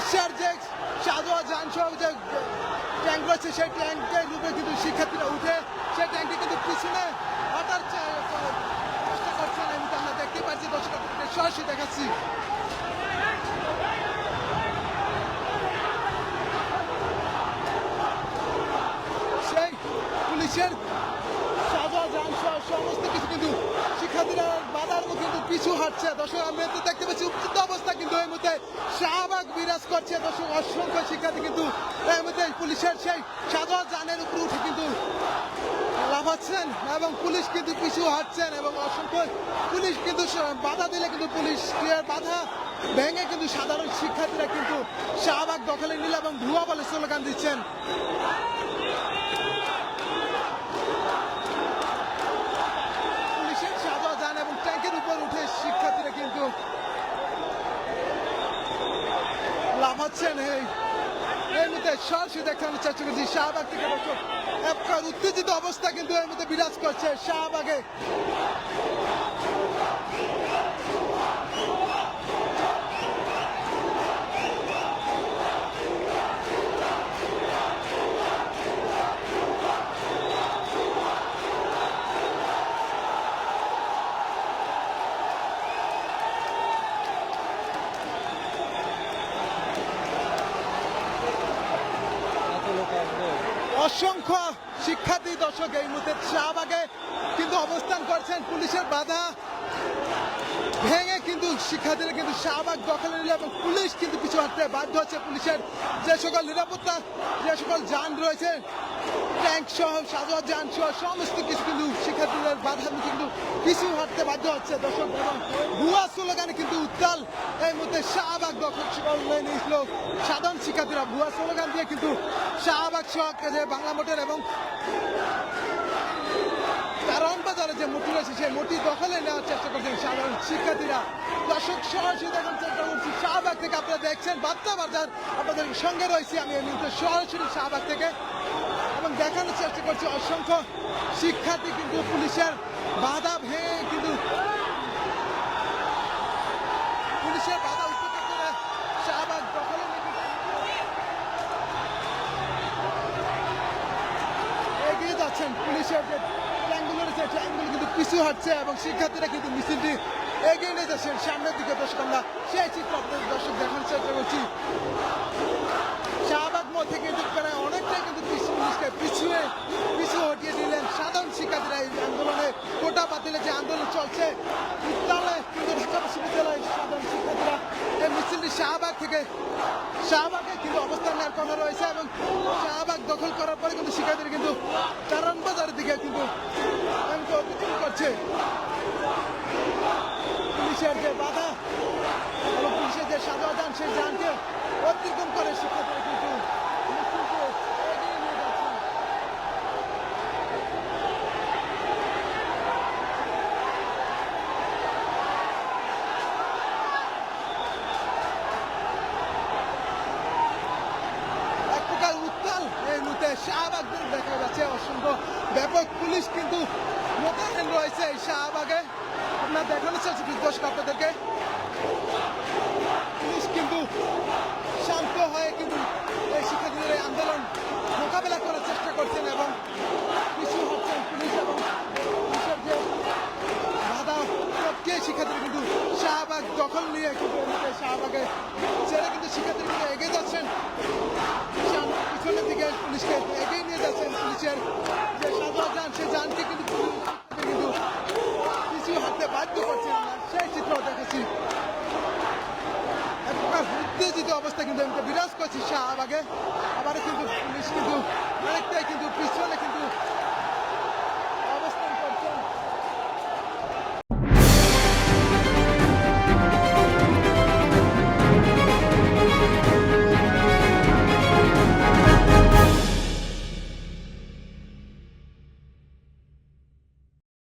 পুলিশের যে সাজোয়া যান সহ যে ট্যাঙ্ক রয়েছে সেই ট্যাঙ্কের রূপে কিন্তু শিক্ষার্থীরা উঠে সেই ট্যাঙ্কটি কিন্তু পিছনে হঠাৎ চেষ্টা করছেন। এমনিতে আমরা দেখতে পাচ্ছি, দর্শক সরাসরি দেখাচ্ছি। সেই পুলিশের সাজোয়া যান সহ সমস্ত কিছু কিন্তু শিক্ষার্থীরা বাধার মুখে কিন্তু পিছু হাঁটছে। দর্শক আমরা দেখতে পাচ্ছি উত্তেজিত অবস্থা কিন্তু এই মুহূর্তে শাহবাগ বিরাজ করছে। দর্শক অসংখ্য শিক্ষার্থী কিন্তু এই মুহূর্তে পুলিশের সেই সাজোয়া যানের উপরে উঠে কিন্তু লাফাচ্ছেন এবং পুলিশ কিন্তু পিছু হাঁটছেন এবং অসংখ্য পুলিশ কিন্তু বাধা দিলে কিন্তু পুলিশ বাধা ভেঙে কিন্তু সাধারণ শিক্ষার্থীরা কিন্তু শাহবাগ দখলে নিল এবং ভুয়া বলে স্লোগান দিচ্ছেন। পুলিশের সাজোয়া যান এবং ট্যাঙ্কের উপর উঠে শিক্ষার্থীরা কিন্তু লাফাচ্ছেন। এই মুহূর্তে সরাসরি দেখানোর চেষ্টা করছি শাহবাগ থেকে। দর্শক একবার উত্তেজিত অবস্থা কিন্তু এই মুহূর্তে বিরাজ করছে শাহবাগে। অসংখ্য শিক্ষার্থী দর্শক এই মুহূর্তে শাহবাগে কিন্তু অবস্থান করছেন। পুলিশের বাধা ভেঙে কিন্তু শিক্ষার্থীরা কিন্তু শাহবাগ দখলে নিল এবং পুলিশ কিন্তু পিছু হাঁটতে বাধ্য হচ্ছে। পুলিশের যে সকল নিরাপত্তা যে সকল যান রয়েছে ট্যাঙ্ক সহ সাজোয়া যান সহ সমস্ত কিছু কিন্তু শিক্ষার্থীদের বাধার মুখে কিন্তু পিছু হাঁটতে বাধ্য হচ্ছে। দর্শক এবং ভুয়া স্লোগানে কিন্তু উত্তাল এই মুহূর্তে শাহবাগ দখল নিয়েছিল সাধারণ শিক্ষার্থীরা। ভুয়া স্লোগান দিয়ে কিন্তু শাহবাগ সহ যে বাংলা মোটর এবং কারণ বাজারে যে মোটি রয়েছে সেই মোটি দখলে নেওয়ার চেষ্টা করছেন সাধারণ শিক্ষার্থীরা। দর্শক সরাসরি দেখার চেষ্টা করছি শাহবাগ থেকে। আপনারা দেখছেন বার্তা বাজার আপনাদের সঙ্গে রয়েছি আমি এই মুহূর্তে সরাসরি শাহবাগ থেকে এবং দেখানোর চেষ্টা করছি অসংখ্য শিক্ষার্থী কিন্তু পুলিশের বাধা ভেঙে কিন্তু পুলিশের বাধা উপেক্ষা করে শাহবাগ দখলে এগিয়ে যাচ্ছেন। পুলিশের যে ট্যাঙ্কগুলো রয়েছে ট্যাঙ্কগুলো কিন্তু পিছু হাঁটছে এবং শিক্ষার্থীরা কিন্তু মিছিলটি এগিয়ে নিয়ে যাচ্ছেন সামনের দিকে। দর্শক আমরা সেই চিত্র আপনাদের দর্শক দেখানোর চেষ্টা করছি। শাহবাগ মোড় থেকে প্রায় অনেকটাই কিন্তু পুলিশকে পিছু হটিয়ে দিলেন সাধারণ শিক্ষার্থীরা। এই আন্দোলনে কোটা বাতিলে যে আন্দোলন চলছে উত্তালে কিন্তু ঢাকা বিশ্ববিদ্যালয়ের সাধারণ শিক্ষার্থীরা এই মিছিলটি শাহবাগে কিন্তু অবস্থান নেওয়ার কথা রয়েছে এবং শাহবাগ দখল করার পরে কিন্তু শিক্ষার্থীরা কিন্তু কারণ বাজারের দিকে কিন্তু অতিক্রম করছে। পুলিশের যে বাধা এবং পুলিশের যে সাজোয়া যান সেই যানকে অতিক্রম করে শিক্ষার্থীরা কিন্তু মিছিলকে এগিয়ে নিয়ে যাচ্ছে। এক প্রকার উত্তাল এই মুহূর্তে শাহবাগ দেখা যাচ্ছে। অসংখ্য ব্যাপক পুলিশ কিন্তু মোতায়েন রয়েছে এই শাহবাগে। আপনার দেখানোর চেষ্টা করছি দর্শক আপনাদেরকে। পুলিশ কিন্তু শান্ত হয়ে কিন্তু এই শিক্ষার্থীদের এই আন্দোলন মোকাবেলা করার চেষ্টা করছেন এবং পিছু হচ্ছেন পুলিশ এবং পুলিশের যে বাধা টপকে শিক্ষার্থীরা কিন্তু শাহবাগ দখল নিয়ে কিন্তু শাহবাগে ছেড়ে কিন্তু শিক্ষার্থীরা কিন্তু এগিয়ে যাচ্ছেন পিছনের দিকে। পুলিশকে এগিয়ে নিয়ে যাচ্ছেন। পুলিশের যে সাজোয়া যান সেই যানকে কিন্তু পিছু হাঁটতে বাধ্য করছেন। সেই চিত্র দেখেছি। উত্তেজিত অবস্থা কিন্তু বিরাজ করছি শাহবাগে। আবার কিন্তু পুলিশ কিন্তু অনেকটাই কিন্তু পিছনে কিন্তু